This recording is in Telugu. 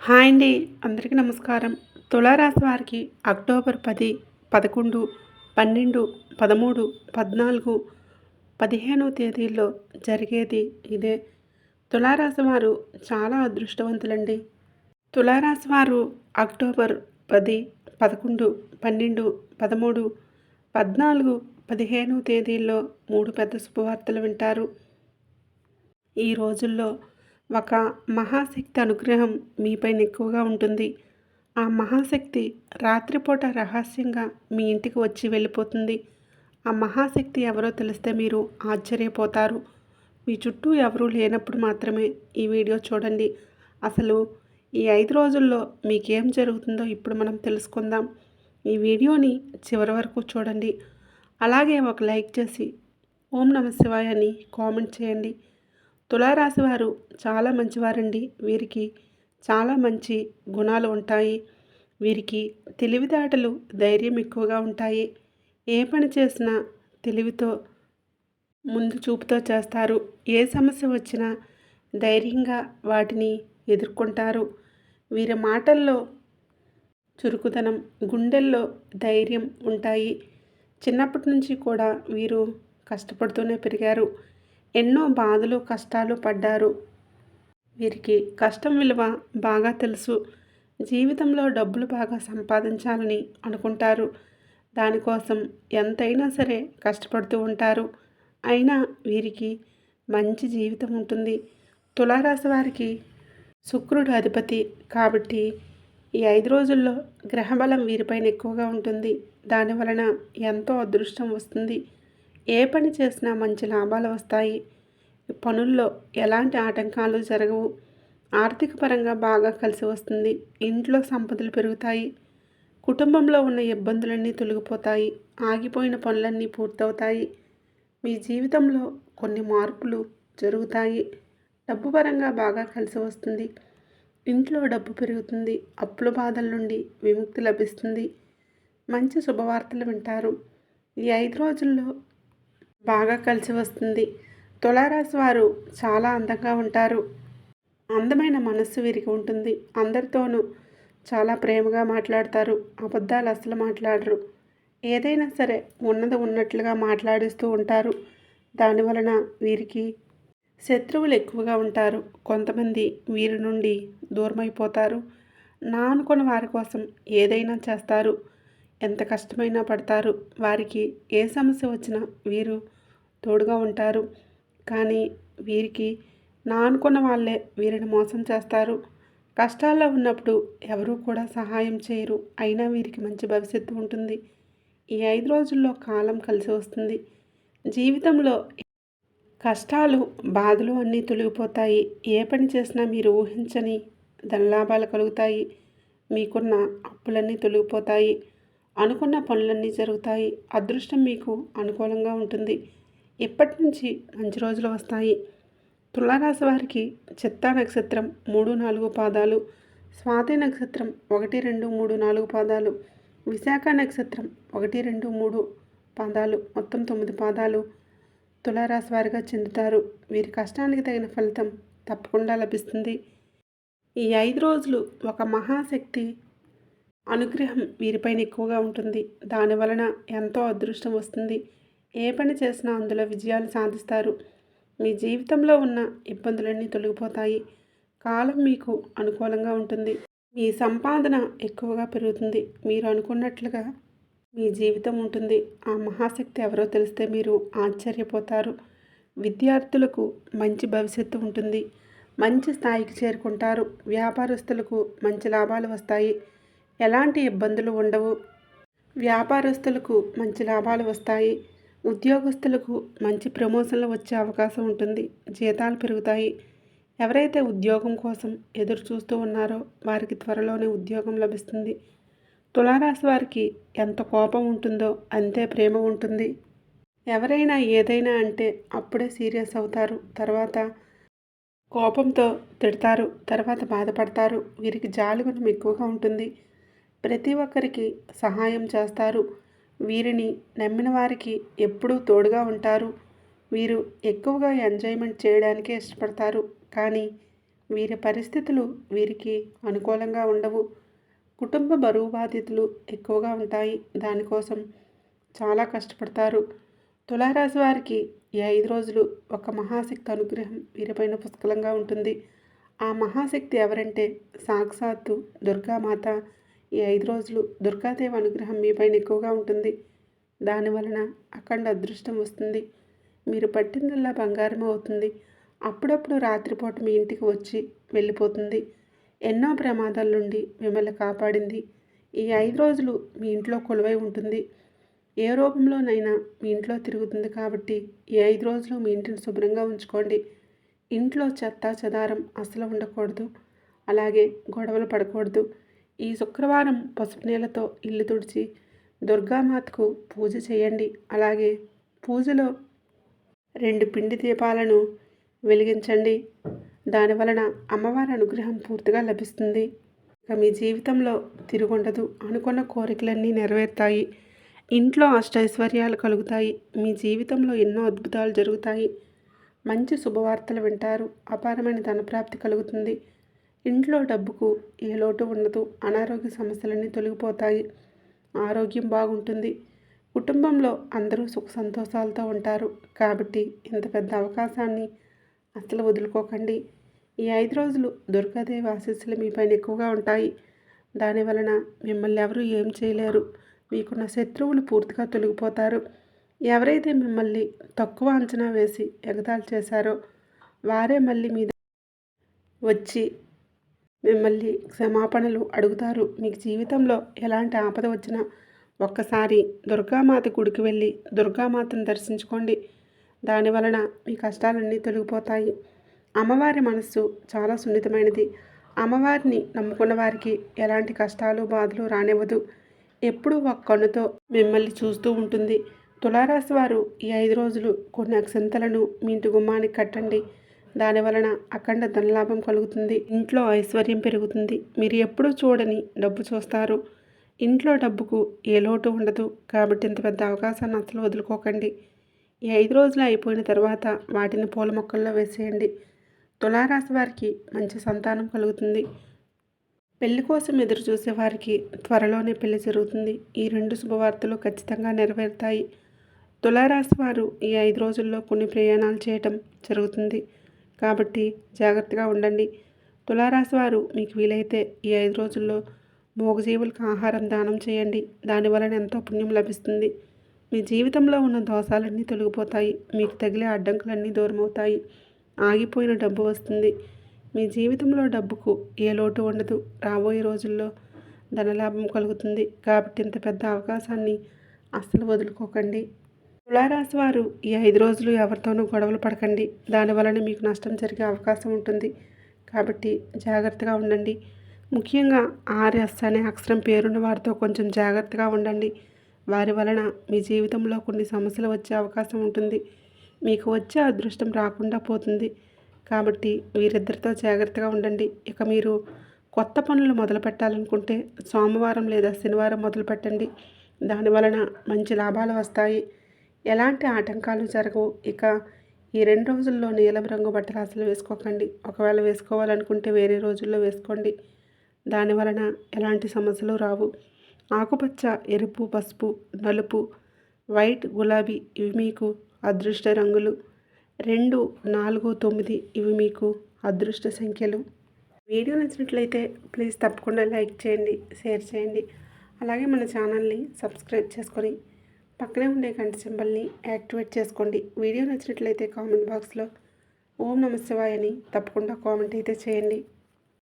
హాయ్ అండి. అందరికీ నమస్కారం. తులారాశి వారికి అక్టోబర్ 10, 11, 12, 13, 14, 15 తేదీల్లో జరిగేది ఇదే. తులారాశి వారు చాలా అదృష్టవంతులండి. తులారాశి వారు అక్టోబర్ 10, 11, 12, 13, 14, 15 తేదీల్లో 3 పెద్ద శుభవార్తలు వింటారు. ఈ రోజుల్లో ఒక మహాశక్తి అనుగ్రహం మీపైన ఎక్కువగా ఉంటుంది. ఆ మహాశక్తి రాత్రిపూట రహస్యంగా మీ ఇంటికి వచ్చి వెళ్ళిపోతుంది. ఆ మహాశక్తి ఎవరో తెలిస్తే మీరు ఆశ్చర్యపోతారు. మీ చుట్టూ ఎవరూ లేనప్పుడు మాత్రమే ఈ వీడియో చూడండి. అసలు ఈ 5 రోజుల్లో మీకేం జరుగుతుందో ఇప్పుడు మనం తెలుసుకుందాం. ఈ వీడియోని చివరి వరకు చూడండి. అలాగే ఒక లైక్ చేసి ఓం నమ శివాయ అని కామెంట్ చేయండి. తులారాశి వారు చాలా మంచివారండి. వీరికి చాలా మంచి గుణాలు ఉంటాయి. వీరికి తెలివితేటలు, ధైర్యం ఎక్కువగా ఉంటాయి. ఏ పని చేసినా తెలివితో, ముందు చూపుతో చేస్తారు. ఏ సమస్య వచ్చినా ధైర్యంగా వాటిని ఎదుర్కొంటారు. వీరి మాటల్లో చురుకుదనం, గుండెల్లో ధైర్యం ఉంటాయి. చిన్నప్పటి నుంచి కూడా వీరు కష్టపడుతూనే పెరిగారు. ఎన్నో బాధలు, కష్టాలు పడ్డారు. వీరికి కష్టం విలువ బాగా తెలుసు. జీవితంలో డబ్బులు బాగా సంపాదించాలని అనుకుంటారు. దానికోసం ఎంతైనా సరే కష్టపడుతూ ఉంటారు. అయినా వీరికి మంచి జీవితం ఉంటుంది. తులారాశి వారికి శుక్రుడు అధిపతి కాబట్టి ఈ 5 రోజుల్లో గ్రహబలం వీరిపైన ఎక్కువగా ఉంటుంది. దానివలన ఎంతో అదృష్టం వస్తుంది. ఏ పని చేసినా మంచి లాభాలు వస్తాయి. పనుల్లో ఎలాంటి ఆటంకాలు జరగవు. ఆర్థిక పరంగా బాగా కలిసి వస్తుంది. ఇంట్లో సంపదలు పెరుగుతాయి. కుటుంబంలో ఉన్న ఇబ్బందులన్నీ తొలగిపోతాయి. ఆగిపోయిన పనులన్నీ పూర్తవుతాయి. మీ జీవితంలో కొన్ని మార్పులు జరుగుతాయి. డబ్బు పరంగా బాగా కలిసి వస్తుంది. ఇంట్లో డబ్బు పెరుగుతుంది. అప్పుల బాధల నుండి విముక్తి లభిస్తుంది. మంచి శుభవార్తలు వింటారు. ఈ 5 రోజుల్లో బాగా కలిసి వస్తుంది. తులారాశి వారు చాలా అందంగా ఉంటారు. అందమైన మనస్సు వీరికి ఉంటుంది. అందరితోనూ చాలా ప్రేమగా మాట్లాడతారు. అబద్ధాలు అస్సలు మాట్లాడరు. ఏదైనా సరే ఉన్నది ఉన్నట్లుగా మాట్లాడిస్తూ ఉంటారు. దానివలన వీరికి శత్రువులు ఎక్కువగా ఉంటారు. కొంతమంది వీరి నుండి దూరమైపోతారు. నా అనుకున్న వారి కోసం ఏదైనా చేస్తారు. ఎంత కష్టమైనా పడతారు. వారికి ఏ సమస్య వచ్చినా వీరు తోడుగా ఉంటారు. కానీ వీరికి నా అనుకున్న వాళ్ళే వీరిని మోసం చేస్తారు. కష్టాల్లో ఉన్నప్పుడు ఎవరూ కూడా సహాయం చేయరు. అయినా వీరికి మంచి భవిష్యత్తు ఉంటుంది. ఈ 5 రోజుల్లో కాలం కలిసి వస్తుంది. జీవితంలో కష్టాలు, బాధలు అన్నీ తొలగిపోతాయి. ఏ పని చేసినా మీరు ఊహించని ధనలాభాలు కలుగుతాయి. మీకున్న అప్పులన్నీ తొలగిపోతాయి. అనుకున్న పనులన్నీ జరుగుతాయి. అదృష్టం మీకు అనుకూలంగా ఉంటుంది. ఇప్పటి నుంచి మంచి రోజులు వస్తాయి. తులారాశి వారికి చిత్తా నక్షత్రం 3, 4 పాదాలు, స్వాతి నక్షత్రం 1, 2, 3, 4 పాదాలు, విశాఖ నక్షత్రం 1, 2, 3 పాదాలు, మొత్తం 9 పాదాలు తులారాశి వారిగా చెందుతారు. వీరి కష్టానికి తగిన ఫలితం తప్పకుండా లభిస్తుంది. ఈ 5 రోజులు ఒక మహాశక్తి అనుగ్రహం వీరిపైన ఎక్కువగా ఉంటుంది. దానివలన ఎంతో అదృష్టం వస్తుంది. ఏ పని చేసినా అందులో విజయాలు సాధిస్తారు. మీ జీవితంలో ఉన్న ఇబ్బందులన్నీ తొలగిపోతాయి. కాలం మీకు అనుకూలంగా ఉంటుంది. మీ సంపాదన ఎక్కువగా పెరుగుతుంది. మీరు అనుకున్నట్లుగా మీ జీవితం ఉంటుంది. ఆ మహాశక్తి ఎవరో తెలిస్తే మీరు ఆశ్చర్యపోతారు. విద్యార్థులకు మంచి భవిష్యత్తు ఉంటుంది. మంచి స్థాయికి చేరుకుంటారు. వ్యాపారస్తులకు మంచి లాభాలు వస్తాయి. ఎలాంటి ఇబ్బందులు ఉండవు. వ్యాపారస్తులకు మంచి లాభాలు వస్తాయి. ఉద్యోగస్తులకు మంచి ప్రమోషన్లు వచ్చే అవకాశం ఉంటుంది. జీతాలు పెరుగుతాయి. ఎవరైతే ఉద్యోగం కోసం ఎదురు చూస్తూ ఉన్నారో వారికి త్వరలోనే ఉద్యోగం లభిస్తుంది. తులారాశి వారికి ఎంత కోపం ఉంటుందో అంతే ప్రేమ ఉంటుంది. ఎవరైనా ఏదైనా అంటే అప్పుడే సీరియస్ అవుతారు. తర్వాత కోపంతో తిడతారు. తర్వాత బాధపడతారు. వీరికి జాలిగుణం ఎక్కువగా ఉంటుంది. ప్రతి ఒక్కరికి సహాయం చేస్తారు. వీరిని నమ్మిన వారికి ఎప్పుడూ తోడుగా ఉంటారు. వీరు ఎక్కువగా ఎంజాయ్మెంట్ చేయడానికే ఇష్టపడతారు. కానీ వీరి పరిస్థితులు వీరికి అనుకూలంగా ఉండవు. కుటుంబ బరువు బాధ్యతలు ఎక్కువగా ఉంటాయి. దానికోసం చాలా కష్టపడతారు. తులారాశి వారికి ఈ 5 రోజులు ఒక మహాశక్తి అనుగ్రహం వీరిపైన పుష్కలంగా ఉంటుంది. ఆ మహాశక్తి ఎవరంటే సాక్షాత్తు దుర్గామాత. ఈ 5 రోజులు దుర్గాదేవి అనుగ్రహం మీపైన ఎక్కువగా ఉంటుంది. దానివలన అఖండ అదృష్టం వస్తుంది. మీరు పట్టిందల్లా బంగారం అవుతుంది. అప్పుడప్పుడు రాత్రిపూట మీ ఇంటికి వచ్చి వెళ్ళిపోతుంది. ఎన్నో ప్రమాదాల నుండి మిమ్మల్ని కాపాడింది. ఈ 5 రోజులు మీ ఇంట్లో కొలువై ఉంటుంది. ఏ రూపంలోనైనా మీ ఇంట్లో తిరుగుతుంది. కాబట్టి ఈ 5 రోజులు మీ ఇంటిని శుభ్రంగా ఉంచుకోండి. ఇంట్లో చెత్త చెదారం అస్సలు ఉండకూడదు. అలాగే గొడవలు పడకూడదు. ఈ శుక్రవారం పసుపు నీళ్ళతో ఇల్లు తుడిచి దుర్గామాతకు పూజ చేయండి. అలాగే పూజలో 2 పిండి దీపాలను వెలిగించండి. దానివలన అమ్మవారి అనుగ్రహం పూర్తిగా లభిస్తుంది. ఇక మీ జీవితంలో తిరుగుండదు. అనుకున్న కోరికలన్నీ నెరవేరుతాయి. ఇంట్లో అష్టైశ్వర్యాలు కలుగుతాయి. మీ జీవితంలో ఎన్నో అద్భుతాలు జరుగుతాయి. మంచి శుభవార్తలు వింటారు. అపారమైన ధనప్రాప్తి కలుగుతుంది. ఇంట్లో డబ్బుకు ఏ లోటు ఉండదు. అనారోగ్య సమస్యలన్నీ తొలగిపోతాయి. ఆరోగ్యం బాగుంటుంది. కుటుంబంలో అందరూ సుఖ సంతోషాలతో ఉంటారు. కాబట్టి ఇంత పెద్ద అవకాశాన్ని అస్సలు వదులుకోకండి. ఈ 5 రోజులు దుర్గాదేవి ఆశీస్సులు మీపైన ఎక్కువగా ఉంటాయి. దానివలన మిమ్మల్ని ఎవరూ ఏం చేయలేరు. మీకున్న శత్రువులు పూర్తిగా తొలగిపోతారు. ఎవరైతే మిమ్మల్ని తక్కువ అంచనా వేసి ఎగతాళి చేశారో వారే మళ్ళీ మీద వచ్చి మిమ్మల్ని క్షమాపణలు అడుగుతారు. మీకు జీవితంలో ఎలాంటి ఆపద వచ్చినా ఒక్కసారి దుర్గామాత గుడికి వెళ్ళి దుర్గామాతను దర్శించుకోండి. దానివలన మీ కష్టాలన్నీ తొలగిపోతాయి. అమ్మవారి మనస్సు చాలా సున్నితమైనది. అమ్మవారిని నమ్ముకున్న వారికి ఎలాంటి కష్టాలు బాధలు రానివ్వదు. ఎప్పుడూ ఒక కన్నుతో మిమ్మల్ని చూస్తూ ఉంటుంది. తులారాశి వారు ఈ 5 రోజులు కొన్ని అక్షంతలను మీ ఇంటి గుమ్మానికి కట్టండి. దానివలన అఖండ ధనలాభం కలుగుతుంది. ఇంట్లో ఐశ్వర్యం పెరుగుతుంది. మీరు ఎప్పుడూ చూడని డబ్బు చూస్తారు. ఇంట్లో డబ్బుకు ఏ లోటు ఉండదు. కాబట్టి ఇంత పెద్ద అవకాశాన్ని అసలు వదులుకోకండి. ఈ 5 రోజులు అయిపోయిన తర్వాత వాటిని పూల మొక్కల్లో వేసేయండి. తులారాశి వారికి మంచి సంతానం కలుగుతుంది. పెళ్లి కోసం ఎదురు చూసే వారికి త్వరలోనే పెళ్లి జరుగుతుంది. ఈ 2 శుభవార్తలు ఖచ్చితంగా నెరవేరుతాయి. తులారాశి వారు ఈ 5 రోజుల్లో కొన్ని ప్రయాణాలు చేయటం జరుగుతుంది. కాబట్టి జాగ్రత్తగా ఉండండి. తులారాశి వారు మీకు వీలైతే ఈ 5 రోజుల్లో మూగజీవులకు ఆహారం దానం చేయండి. దానివలన ఎంతో పుణ్యం లభిస్తుంది. మీ జీవితంలో ఉన్న దోషాలన్నీ తొలగిపోతాయి. మీకు తగిలే అడ్డంకులన్నీ దూరమవుతాయి. ఆగిపోయిన డబ్బు వస్తుంది. మీ జీవితంలో డబ్బుకు ఏ లోటు ఉండదు. రాబోయే రోజుల్లో ధనలాభం కలుగుతుంది. కాబట్టి ఇంత పెద్ద అవకాశాన్ని అస్సలు వదులుకోకండి. తులారాశి వారు ఈ 5 రోజులు ఎవరితోనూ గొడవలు పడకండి. దానివలన మీకు నష్టం జరిగే అవకాశం ఉంటుంది. కాబట్టి జాగ్రత్తగా ఉండండి. ముఖ్యంగా ఆర్ఎస్ అనే అక్షరం పేరున్న వారితో కొంచెం జాగ్రత్తగా ఉండండి. వారి వలన మీ జీవితంలో కొన్ని సమస్యలు వచ్చే అవకాశం ఉంటుంది. మీకు వచ్చే అదృష్టం రాకుండా పోతుంది. కాబట్టి వీరిద్దరితో జాగ్రత్తగా ఉండండి. ఇక మీరు కొత్త పనులు మొదలు పెట్టాలనుకుంటే సోమవారం లేదా శనివారం మొదలు పెట్టండి. దానివలన మంచి లాభాలు వస్తాయి. ఎలాంటి ఆటంకాలు జరగవు. ఇక ఈ 2 రోజుల్లో నీలం రంగు బట్టలు అసలు వేసుకోకండి. ఒకవేళ వేసుకోవాలనుకుంటే వేరే రోజుల్లో వేసుకోండి. దానివలన ఎలాంటి సమస్యలు రావు. ఆకుపచ్చ, ఎరుపు, పసుపు, నలుపు, వైట్, గులాబీ ఇవి మీకు అదృష్ట రంగులు. 2, 4, 9 ఇవి మీకు అదృష్ట సంఖ్యలు. వీడియో నచ్చినట్లయితే ప్లీజ్ తప్పకుండా లైక్ చేయండి, షేర్ చేయండి. అలాగే మన ఛానల్ని సబ్స్క్రైబ్ చేసుకొని పక్కనే ఉండే గంట సింబల్ని యాక్టివేట్ చేసుకోండి. వీడియో నచ్చినట్లయితే కామెంట్ బాక్స్లో ఓం నమః శివాయ అని తప్పకుండా కామెంట్ అయితే చేయండి.